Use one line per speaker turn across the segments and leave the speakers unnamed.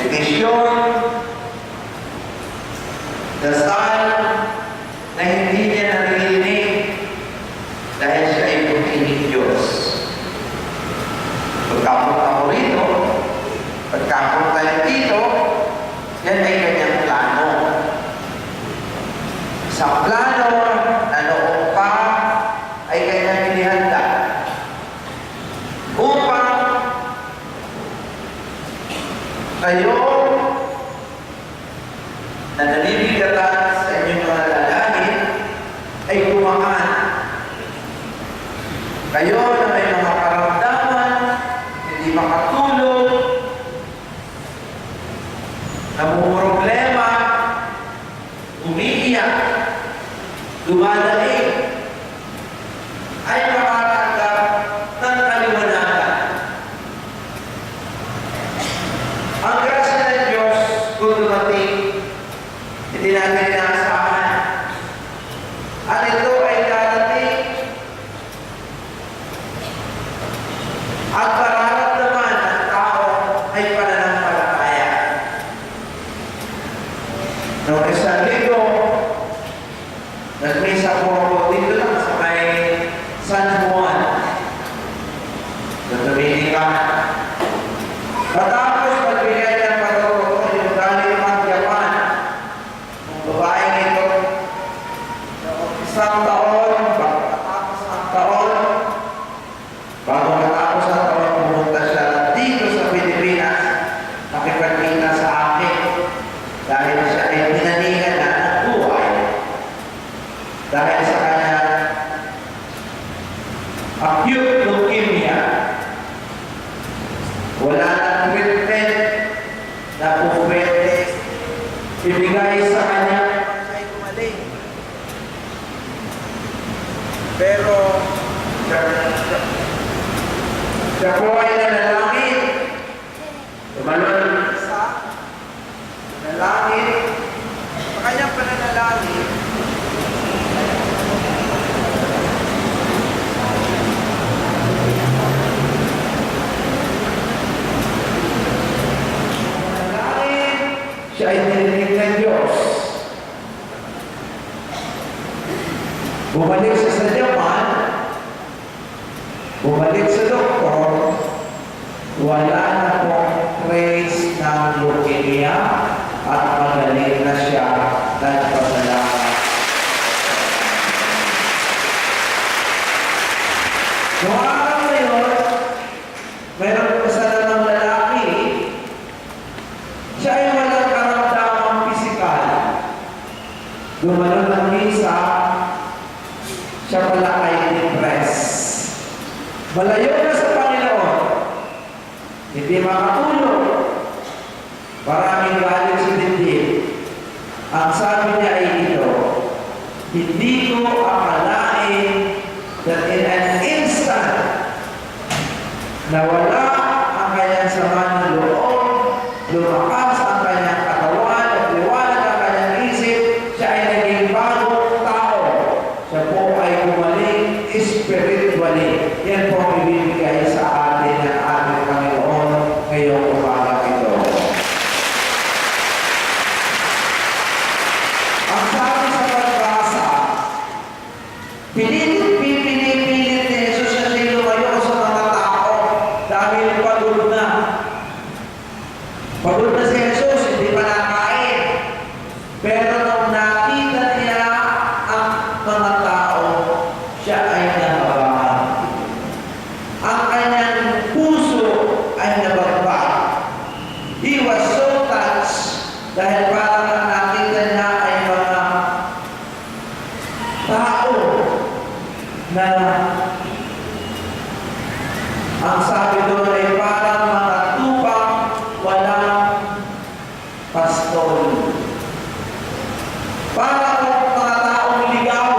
Petisyon, dasal na hindi niya naririnig dahil siya ay putining Diyos. Pagkapunta ko rito, pagkapunta tayo dito, yan ay kanyang plano. Sa plano na noong pa ay kanyang inihanda upang kayo na nanibigatan sa inyong mga lalaki ay kumakan. Kayo na may mga karamdaman, hindi makatulog, namumroblema, umiiyak, dumadaig, ay makatanggap ng kaliwanagan. Ang grasya ng Diyos kung dumating, hindi natin inaasahan. At ito ay darating at mararamdaman ng tao ay pananampalataya. Noong isang linggo, nagmisa po ako dito lang sa may San Juan na Dominica. Matapos magbigay ng patuturo yung galing ng Japan, ang babaeng ito, isang taon, matapos ang taon, bago matapos ang taon, pumunta siya dito sa Pilipinas, nakipagkita sa akin dahil siya ay pinanigan na ng buhay. Dahil sa kanya, acute leukemia, wala nang treatment na po pwede ibigay sa kanya ay gumaling. Pero siya po ay nanalangin. Tumalon sa nanalangin. Sa kanyang pananalangin, siya ay nililig ng Diyos. Bumalik siya sa Japan, bumalik sa doktor, wala na pong trace ng leukemia at magaling na siya nagpasalamat. Noong araw na yun, mayroon pa sa namang lalaki, siya ay walang karamdamang pisikal. Gumanon ng misa, siya pala ay depressed. Malayo na sa Panginoon. Hindi makatulog. Maraming galit sa dibdib. Ang sabi niya ay ito, hindi ko akalain that in an instant na wala ang kanyang sama ng loob, lumakas ang kanyang katawan at liwanag ang kanyang isip, siya ay naging bagong tao. Siya po ay gumaling spiritually. Yan po ang ibibigay sa atin ng ating Panginoon ngayong umaga ito. Ang sabi sa pagbasa, pinipilit ni Jesus na siya lumayo sa mga tao dahil pagod na. Pagod na si Jesus, hindi pa nakain. Pero nung nakita niya ang mga tao, siya ay nababahan. Ang kanyang puso ay nabagpak. He was so touched dahil parang nakita niya ay mga tao na ang sabi doon ay parang mga tupang walang pastol. Para kung mga taong ligaw,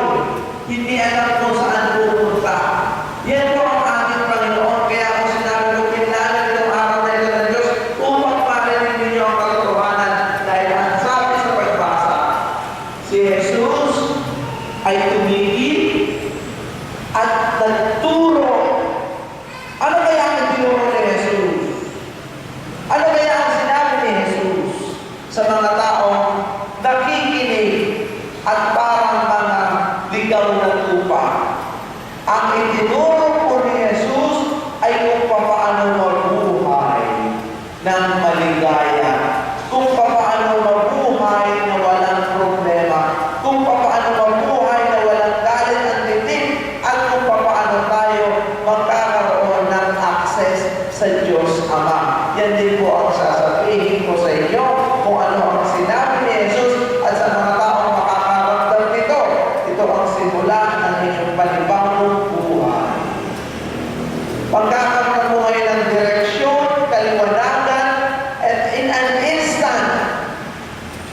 hindi alam kung saan pupunta. Yan po ang ating Panginoon. Kaya ako sinabi ko, pinlanan itong araw na ito ng Diyos upang marinig ninyo ang katotohanan. Dahil ang sabi sa pagbasa, si Jesus ay tumigil at nagturo. Ano kaya ang tinuro ni Jesus? Ano kaya ang sinabi ni Jesus? Ang itinuro po ni Jesus ay kung paano mabuhay ng maligaya, kung paano mabuhay na walang problema, kung paano mabuhay na walang galit at titig, at kung paano tayo magkakaroon ng access sa Diyos Ama. Yan din po ang sasabihin ko sa inyo kung ano ang sinabi ni Jesus at sa mga taong makakaramdam nito. Ito ang simula ng inyong panibagong buhay. Pagkakaroon mo ngayon ng direksyon, kaliwanagan, at in an instant,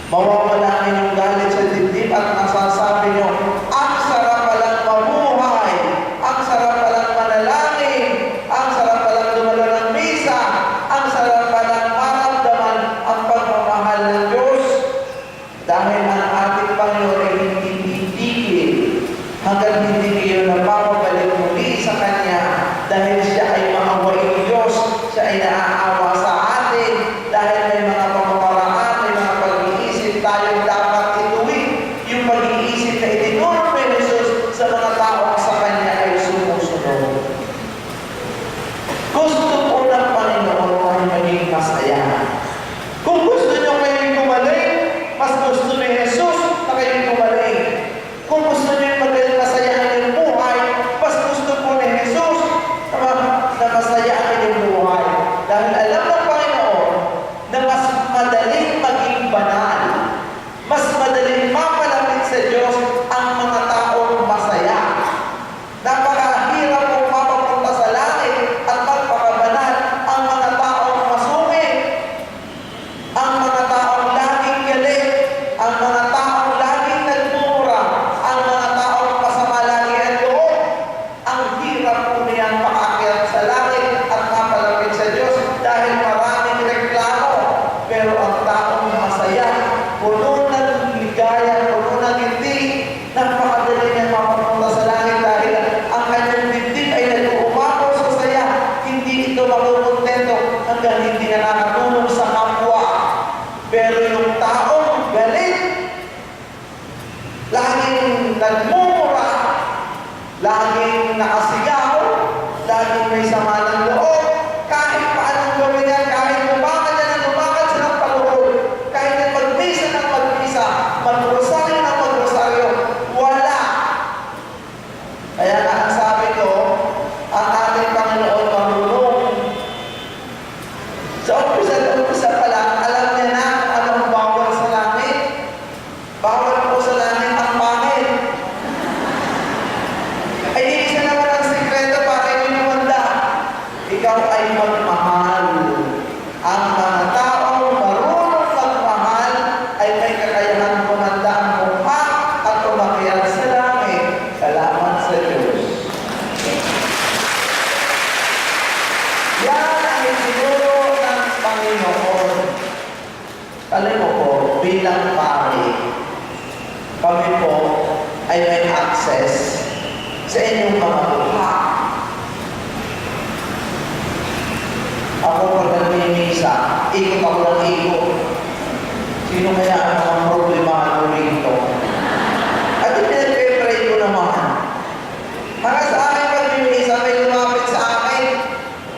mawawala ninyong galit sa dibdib at masasabi nyo, ang sarap palang mabuhay, ang sarap palang manalangin, ang sarap palang dumalo ng misa, ang sarap palang maramdaman ang pagmamahal ng Diyos. Dahil ang ating Panginoon ay hindi titigil hanggang hindi kayo napapabalik muli sa Kanya dahil siya ay maawaing Diyos, siya ay naaawa sa atin dahil may mga pamamaraan, may mga pag-iisip tayong dapat ituwid. Yung pag-iisip na itinuro ni Jesus sa mga taong sa Kanya ay sumusunod. Gusto po ng Panginoon ay maging masaya. Kung gusto nyo kayong gumaling, mas gusto ni Jesus na kayong gumaling. Kung gusto nyo maging masaya ang inyong buhay, mas gusto po ni Jesus na masaya ang inyong buhay. Dahil alam ng Panginoon na mas madaling maging banal, mas madaling mapalapit sa Diyos ang mga taong masaya. Napakahirap kung mapapunta sa langit at magpakabanal ang mga taong masungit, ang mga taong laging galit, ang mga taong laging nagmumura, ang mga taong masama lagi ang loob. Ang hirap po niyan makaakyat sa langit at mapalapit sa Diyos dahil maraming reklamo. Pero ang taong masaya, puno ng ligaya, puno ng ngiti, napakadali niya mapapunta sa langit dahil ang kanyang dibdib ay nag-uumapaw sa saya. Hindi ito makukontento hanggang hindi na nakatulong sa kapwa. Pero yung taong galit, laging nagmumura, laging nakasigaw, laging may sama ng loob, kahit paanong gawin yan, kahit lumakad yan ang lumakad sa ng paluhod, kahit na magmisa ng magmisa, magrosaryo ng magrosaryo, wala. Kaya nga ang sabi ko, ang ating Panginoon marunong. Sa umpisa pa lang, alam niya na kung anong bawal sa langit. Bawal po sa langit ang pangit. Ay, isa naman ang sikreto para inuwanda. Ikaw ay magmahal. Ang mga taong marunong magmahal ay may kakayahan kumanda ang mukha at umakyat sa langit. Salamat sa Diyos. Yan ang itinuro ng Panginoon. Alam mo po, bilang pari, kami po ay may access sa inyong mga mukha. Ako pag nagmimisa, ikot ako ng ikot. Sino kaya ang mga problemado rito? At pinag-pray ko naman. Hanggang sa akin pag-mimisa, may lumapit sa akin.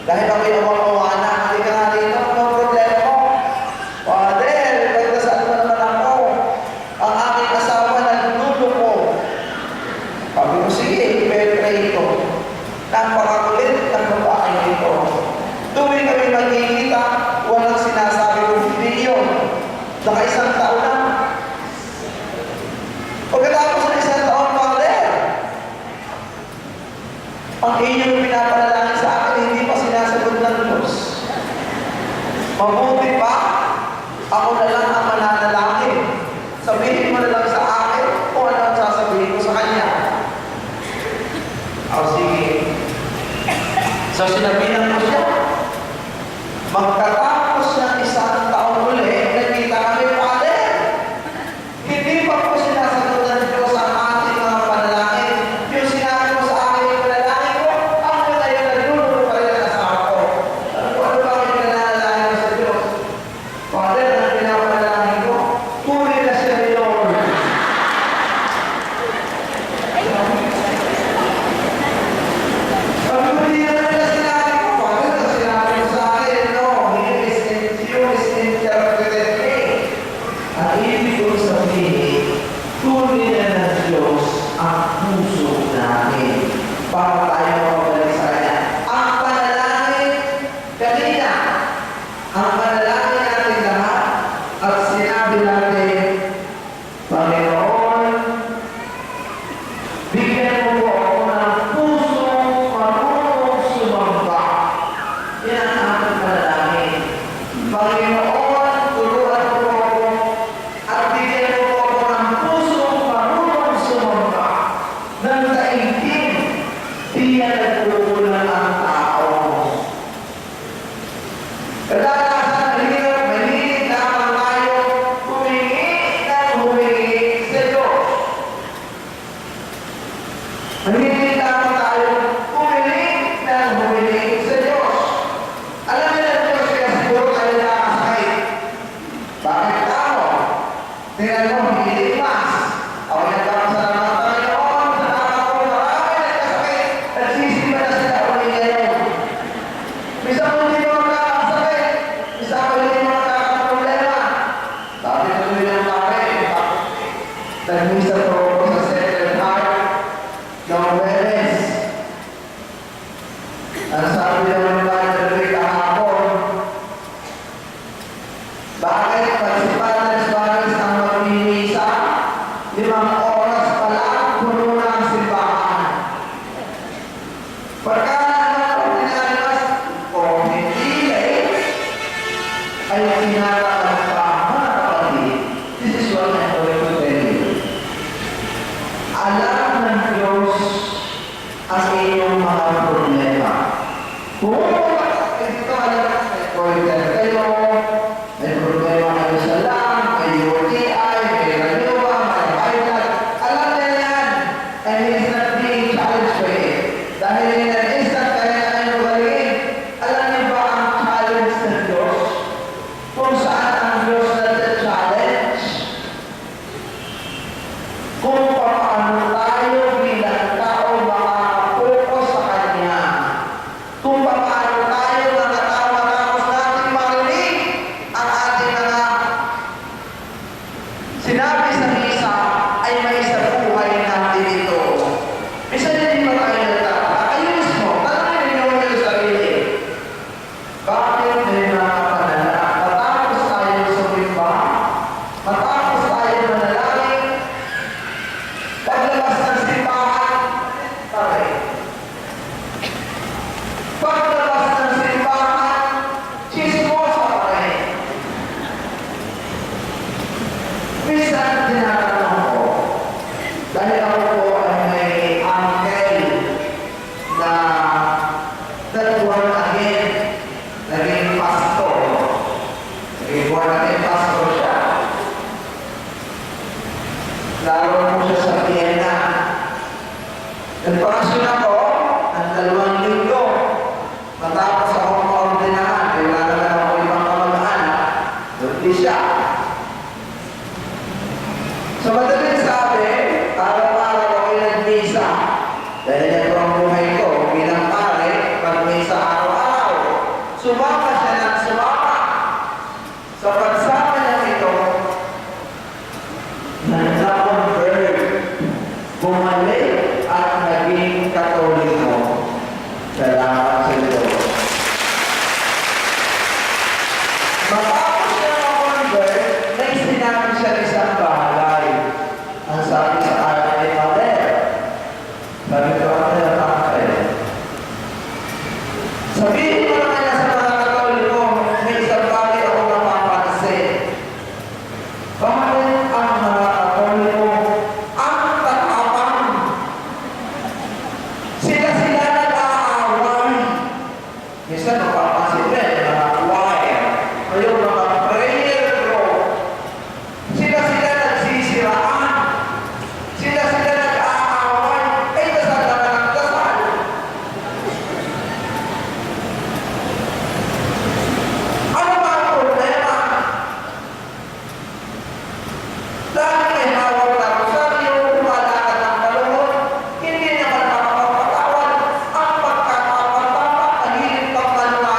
Dahil ako'y awang-awa na, hindi ka nga dito, anong problema mo? Father, pagdasal mo naman ako. Ang aking asawa naglulo ko. Sabi ko, sige, pray ko. Napakakulit ng babae ito. Tuwing kami magkikita, walang sinasabi kong hindi yun. Naka-isang taon na. Pagkatapos ng isang taon, Father, ang inyong pinapanalangin sa akin, hindi pa sinasagot ng Diyos. Mabuti pa, ako na lang ang mananalangin. Sabihin mo na lang sa akin kung ano ang sasabihin ko sa Kanya. O sige. So sinabihan ko siya. Magkatapos ng isang taon ulit, nagkita kami, Father. Hindi pa po sinasagot ng Diyos ang ating mga panalangin. Yung sinabi mo sa akin yung panalangin ko, ako na yung naglulunod pa rin ang asawa ko. Ano ba ang pinanalangin mo sa Diyos? Father, ang pinapanalangin ko, puri na siya ni Lord. para tayo mabalik sa Kanya. Ang panalangin kanina, ang panalangin natin lahat at sinabi natin, Panginoon, bigyan mo po ako ng pusong marunong sumamba. Yan ang ating panalangin. Panginoon, turuan mo po ako at bigyan mo po ako ng pusong marunong sumamba ng daigdig. Di yan nagkukulang ang tao. Kadalasan, mahilig lamang tayo humingi ng humingi sa Diyos. Mahilig lamang tayo humingi ng humingi sa Diyos. Alam niyo na Diyos, kaya siguro tayo nakasakit. Bakit tao? Tingnan mo, hindi mas. Ako nagkakasalamat Panginoon, salamat ko, marami nagkasakit. Nagsisimba na sila ulit ngayon. Bisa mo hindi mo nakakasakit. Bisa mo hindi mo nakakaproblema. Sabi ko nyo yung pare, nag-misa po ako sa Sacred Heart ng Welles. Ang sabi naman ba ng kahapon, bakit Participantes Baris ang magmimisa? 5 oras pa lang, puno na ang simbahan. Pagka naman pinalimas o hindi ay kinakapan pa, mga kapatid. This is what I'm going to tell you. Alam ng Diyos ang inyong mga problema. Kung ito alam, may pointer kayo, may problema kayo sa lung, may UTI, may radioa, may vital, alam niya yan. And He's not being challenged by it. Dahil in an instant kaya na kayo galing, alam niyo ba ang challenge ng Diyos? Kung saan ang Diyos na-challenge? Kung paano tayo bilang tao makakapokus sa Kanya. Kung paano tayo nakatama-tapos natin marinig ang ating mga sinabi sa misa ay may sa buhay natin ito. Minsan hindi ba tayo nagtataka? Kayo mismo, tanongin niyo yung sarili. Bakit may mga panalangin? Matapos tayo sumimba, matapos tayo manalangin, paglabas ng simbahan, pare. Paglabas ng simbahan, chismosa pa rin. Minsan tinatanong ko, dahil ako po ay may uncle na nag-born again, naging pastor. Naging born again pastor siya. Laro mo siya sa Vienna. Nagpakasyon ako ng 2 linggo. Matapos akong maordinahan, kaya wala naman ako ibang kamag-anak, doon siya. So madaling sabi, araw-araw ako'y nag-misa. Dahil ito ang buhay ko, bilang pare, mag-misa araw-araw. Sumama siya ng sumama. Sa pagsama niya ito, nag-convert, bumalik at naging Katoliko. Salamat sa Diyos. Matapos siya mag-convert, may sinabi siya isang bagay. Ang sabi sa akin ay Father. Sabi ko, Father, bakit? Sabihin mo naman na sa mga Katoliko, may isang bagay ako napapansin. Bakit ang mga Katoliko ang tatapang? Sila nag-aaway. Minsan napapansin rin, mga choir, o yung mga prayer group. Sila nagsisiraan. Sila nag-aaway. Ay, dasal na nagdasal. Ano ba ang problema? Dahil may hawak na rosaryo, lumalakad ng balon, hindi naman makapagpatawad ang pagkakapagpapa, ang hiling pagmanual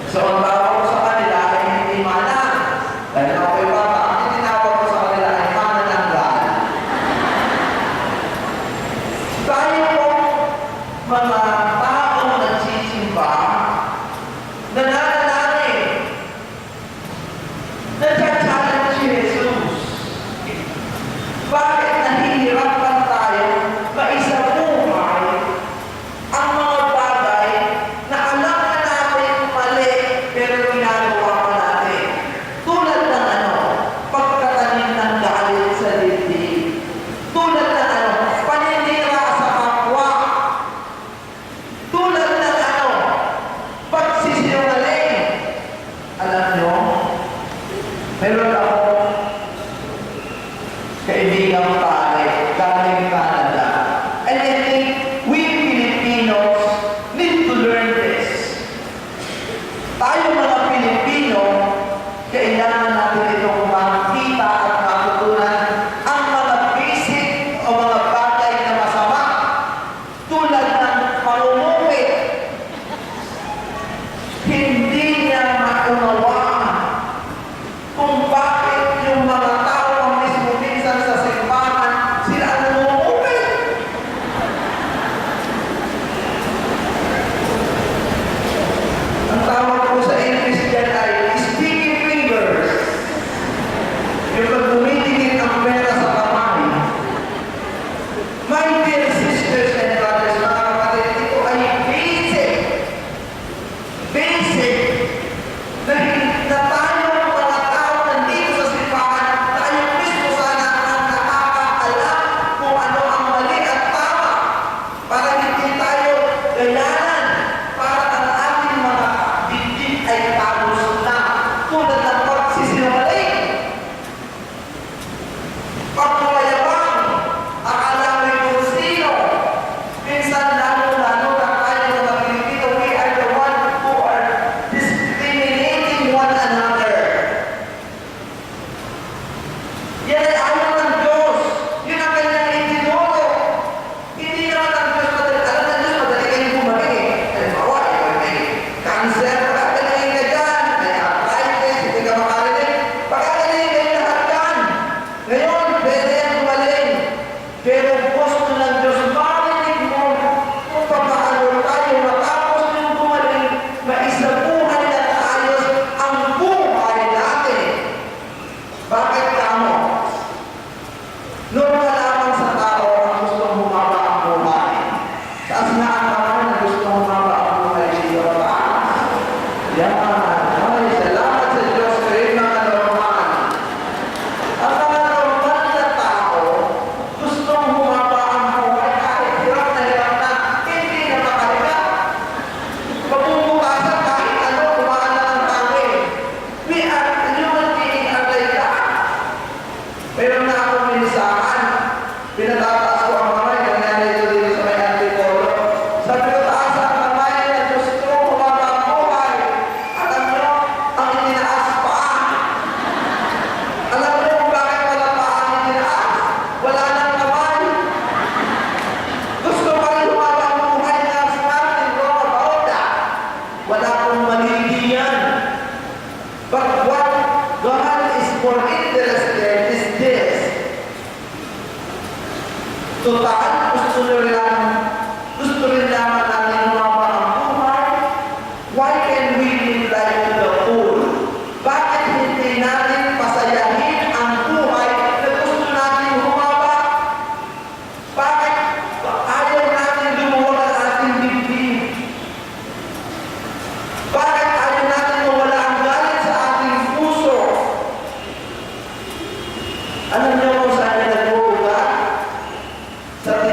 So, ang tawag ko sa kanila ay hindi mana. Dahil ako'y bata, ang tinawag ko sa kanila ay manananggal. Tayo po, mga taong nagsisimba, nananalangin, nagcha-challenge si Jesus. Bakit nahihirapan tayo maisabuhay ang mga bagay na alam na natin mali pero ginagawa pa natin? Tulad ng pagtatanim ng galit sa dibdib. Tulad ng paninira sa kapwa. Tulad ng pagsisinungaling. Alam nyo, meron ako kaibigang pare, galing Canada. And I think we Filipinos need to learn this. Tayo mga Pilipino, kailangan natin itong makita at matutunan ang mga basic o mga bagay na masama. Tulad ng pangungupit. Hindi niya maunawaan kung bakit yung mga tao ang mismo minsan sa simbahan, sila ang namumupit. Ang tawag ko sa English dyan ay sticky fingers. Yung pag tumitingin ang pera sa kamay. My dear sisters and brothers, mga kapatid, ito ay basic na tayo mga tao nandito sa simbahan, tayo mismo sana ang nakakaalam kung ano ang mali at tama para hindi tayo gayanan, para ang ating mga dibdib ay tapos na tulad ng pagsisinungaling, pagmayabang, akala mo'y kung sino. Minsan lalo-lalo na tayo mga Pilipino, we are the one who are discriminating one another. Yan ay ayaw ng Diyos. Yun ang kanyang itinuro. Hindi naman ang Diyos madali. Alam ng Diyos madali kayong bumalik eh. Halimbawa, ikaw may cancer, pagkagaling ka dyan. May arthritis, hindi ka makarinig. Pagkagaling kayo lahat dyan. Ngayon, pwede yan gumaling. Pero gusto ng Diyos, marinig mo kung paano tayo matapos yung gumaling, maisabuhay na ayos ang buhay natin. Bakit kamo? Normal lamang sa tao ang gustong humaba ang buhay. Taas nga ang kamay na gustong humaba ang buhay siya pa. Yan. Ay, salamat sa Diyos. Kayo mga normal. Ang mga normal na tao, gustong humaba ang buhay kahit hirap na, hindi na makaliga. Pagbubukasan kahit kumaan na ng tangi. We are human beings are like that. Meron na akong minisahan. Pinatataas ko ang kamay. Ganyan ito dito sa may antipolo. Sabi ko, taas ang kamay na gusto humaba ang buhay. Alam nyo, ang itinaas pa. Alam mo kung bakit wala pa ang itinaas? Wala nang kamay. Gusto pa rin humaba ang buhay na natin, bro, about that. Wala akong maliliyan. But what God is more interested is this. Total, gusto rin naman natin humaba ang buhay. Why can we live like the fool? Bakit hindi natin pasayahin ang buhay na gusto natin humaba? Bakit ayaw natin lumuwag ang ating dibdib? Bakit ayaw natin mawala ang galit sa ating puso? Alam niyo kung saan niya nag-uugat? Sa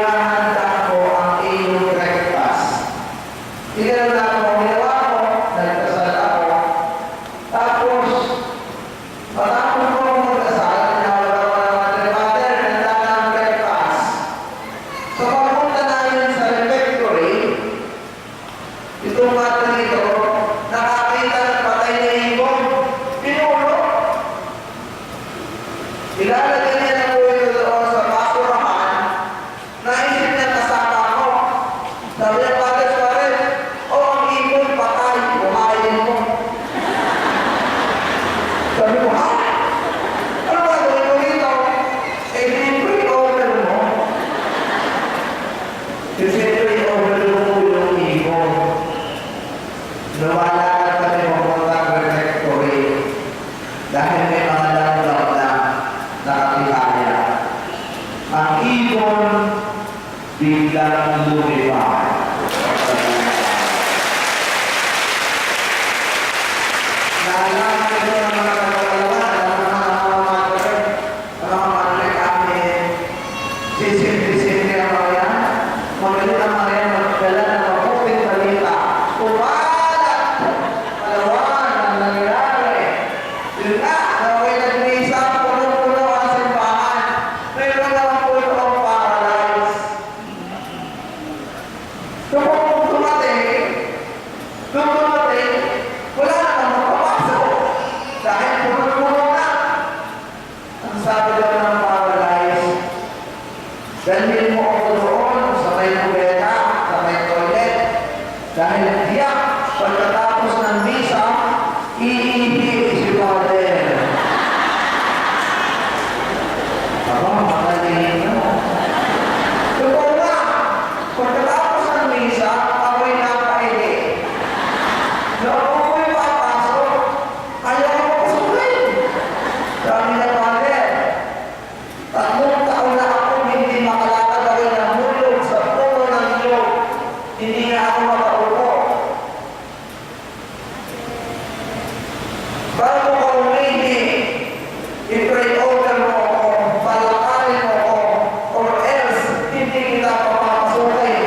inahanda ko ang iyong breakfast. Tingnan na ako, ginawa ko, nagkasal ako. Tapos, matapos ko magkasal, tinawag ako ng Mother, Mother, handa na ang breakfast. So, pagpunta namin sa refectory, itong mother nito, nakakita ng patay na ibon. Pinulo. Ilalagay niya ng ulo doon sa basurahan. Naisip niya kasama ko. Sabi niya, Father Suarez, ang ibon patay, kumain mo. Sabi ko, ha? Ano ba gawin mo dito? Pre-order mo. Kasi pre-order mo yung ibon. Nawala kami mapunta refectory dahil may mga langgam na nakatihaya. Ang ibon biglang lumipad. Naalala ko ng mga kalawala, ng mga matre kami, sisimple-simple ang mga yan, magaling ang mga yan, magdala ng mabuting balita. Alawan ang nangyari. Yun nga, naway nag-misa, puno-puno ang simbahan. Meron naman po itong paralyzed. Nung dumating, wala naman makapasok. Dahil puno-puno na. Ang sabi daw ng paralyzed, dalhin mo ako doon sa may kubeta, sa may toilet. Dahil diyak, pagkatapos ng misa, iihi si Father. Aba, magaling na. Totoo nga, pagkatapos ng misa, ako'y napaihi. Noong ako'y papasok, ayaw ko pasukin. Sabi na Father, 3 taon na ako hindi makalakad ako ng hulog sa puno ng iyong. Hindi na ako makaupo. Bago ka umili, i-pray over mo ako, palakarin mo ako, or else, hindi kita papapasukin.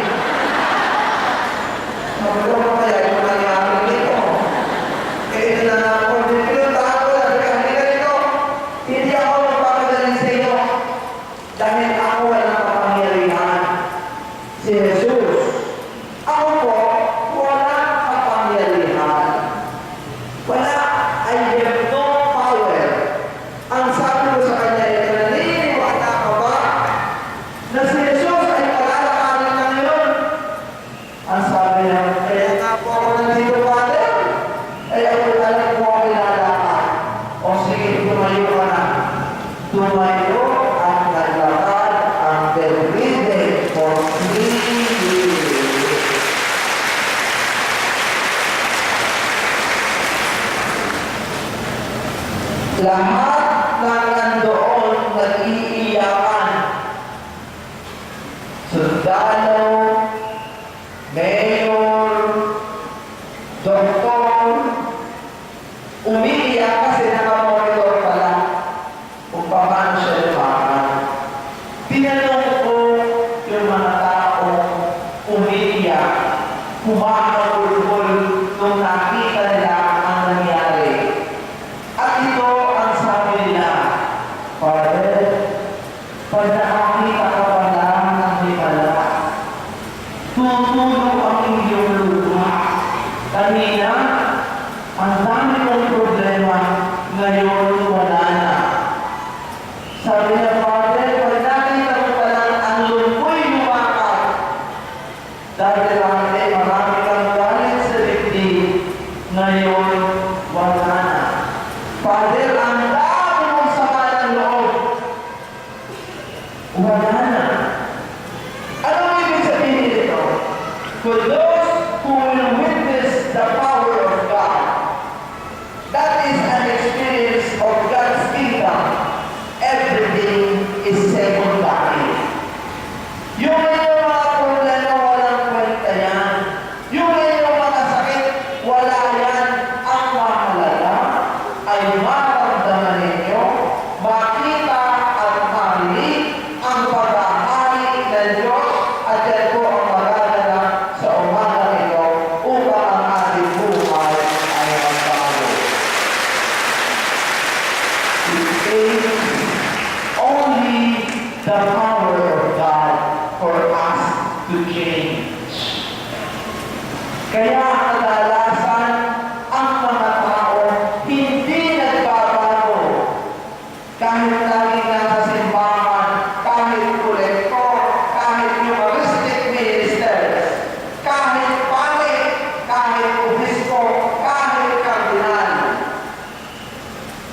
Magulong kaya yung nangyari dito. Ito na nga ako, pinuntahan ko lang, halika dito. Hindi ako magpapagaling sa iyo. Dahil ako walang kapangyarihan. Si Jesus. Ako po, walang kapangyarihan. Wala. I have no power. Ang sabi ko sa kanya, naniniwala ka ba na si Jesus ay palalakarin lang yun? Ang sabi niya, kaya nga po ako nandito, Father. Ay ako alam mo ako ilalakad. O sige, tumayo ka na. Tumayo at naglakad ang termine for 3 years. Lahat ng nandoon nag-iiyakan. Sundalo, mayor, doktor, umiiyak kasi nakamonitor pala kung paano siya lumakan. Tinanong ko yung mga tao umiiyak, kumakabulbul nung nakita nila ang nangyari. At ito ang sabi nila, Father, pag nakakita ka pa lang ng himala, tutulog ang iyong lupa. Kanina, ang dami kong problema, ngayon wala na. Sabi niya, Father, pag nakita ko pa lang ang lumpoy lumakad, dahil lang marami kang galit sa dibdib, ngayon wala na. Father, ang dami mong sama ng loob. Wala na. Ano ang ibig sabihin nito? For those who will witness the power of God, that is an experience of God's kingdom. Everything is secondary. Yung iyong mga problema, walang kwenta yan. Yung iyong mga sakit, wala yan. Ang mahalaga ay maramdaman ninyo, makita at marinig ang paghahari ng Diyos the power of God for us to change. Kaya kadalasan ang mga tao hindi nagbabago. Kahit lagi nasa simbahan, kahit kolektor, kahit Eucharistic ministers, kahit pare, kahit obispo, kahit kardinal.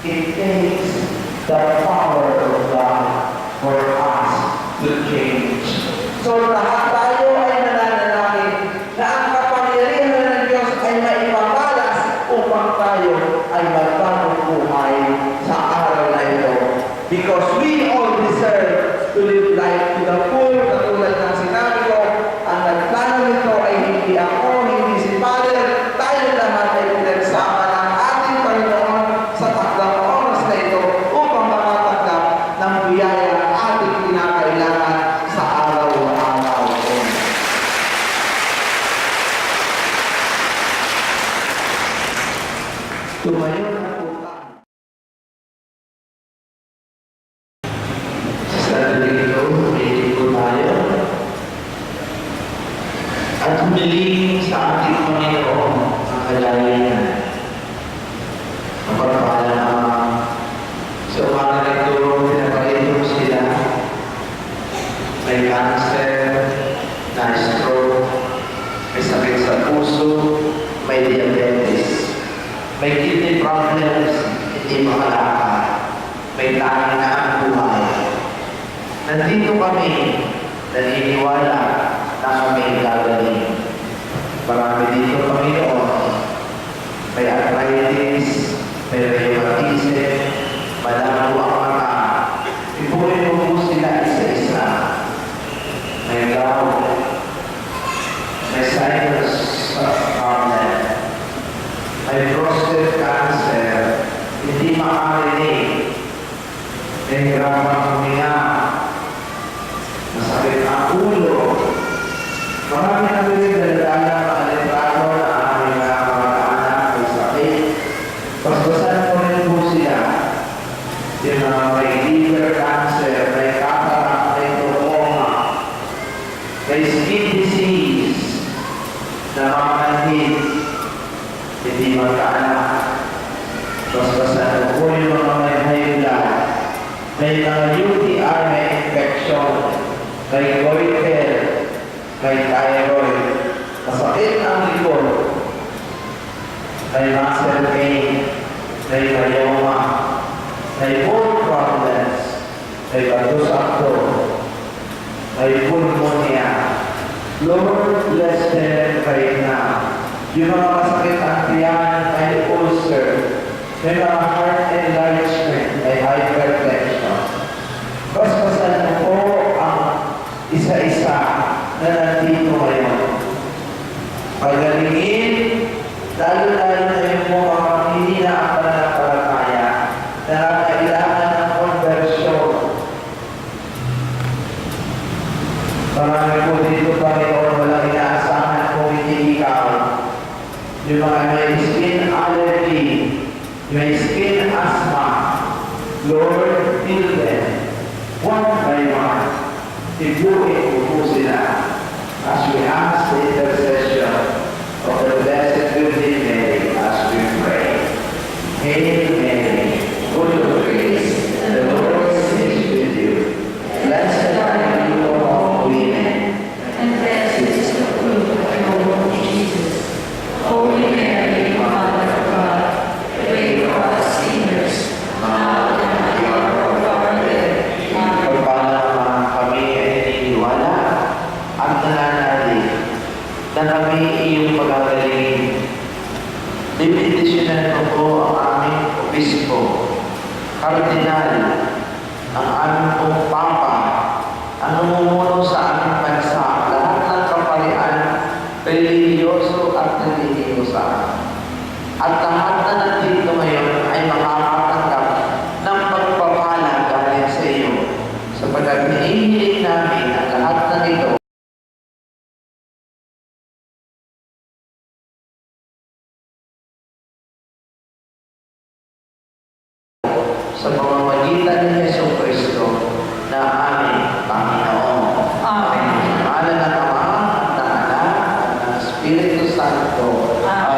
It takes the power of God for us to change. So lahat tayo ay nananalangin na ang kapangyarihan ng Diyos ay maipapalas upang tayo ay magbanong buhay sa araw na ito. Because we all deserve to live life to the full. Katulad ng sinabi ko, ang nagplano nito ay hindi ako, hindi si Father. Tayo lahat ay pinagsama ng ating Panginoon sa takdang oras na ito upang makatanggap ng biyaya ating kinakailangan sa araw-araw. Tumayo na po tayo. Sa dito, hindi po tayo. At humiling sa ating Panginoon ang kalayan. Ang pagpapala naman. Sa umaga na ito, pinapalito sila. May cancer, na stroke, may sakit sa puso, may diabetes, may kidney problems, hindi makalakad, may tanging na ang buhay. Nandito kami, naniniwala na kami gagaling. Marami dito, Panginoon. May arthritis, may rheumatism, malabo ang mata. Ipunin mo po sila isa-isa. May gout, may sinus problem, may prostate cancer, hindi makarinig, may grabang huminga, masakit ang ulo. Marami na pinagdadala ng alitrado na aming mga kamag-anak may sakit. Paspasan ko rin po sila. Yung mga may liver cancer, may cataract, may glaucoma, may skin disease, na mga manhid, hindi magkaanak. Paspasan ko po yung mga may high blood, may mga UTI, may infection, may goiter, may thyroid, masakit ang likod, may muscle pain, may myoma, may bone problems, may bato-sakto, may pneumonia. Lord, bless them right now. Yung mga masakit ang tiyan, may ulcer, may mga heart enlargement, may hypertension. Basbasan mo po ang isa-isa na nandito ngayon. Pagalingin, lalo-lalo na yung mga hindi na ang pananampalataya na kailangan ng conversion. Marami po dito, Panginoon, walang inaasahan kung hindi ikaw. Yung mga may skin allergy, may skin asthma, Lord, heal them one by one. Ibuhin mo po sila as we ask the intercession of the Blessed Virgin Mary as we pray. Hail Mary, full of grace, the Lord is with you. Blessed are you among women,
and blessed is the fruit of your womb, Jesus. Holy Mary, Mother of God, pray for us sinners, now and at the hour of our death. Amen.
Pagpapala kami ay naniniwala at nananalig na kami iyong pagagalingin. Bibindisyonan mo po ang aming obispo, kardinal, ang aming pong papa, ang namumuno sa aming bansa, lahat ng kaparian, religyoso at religyosa. At lahat na nandito ngayon ay makakatanggap ng pagpapala galing sa iyo. Sapagkat hinihiling namin ang lahat na ito sa pamamagitan ni Jesu Cristo na aming Espiritu Santo.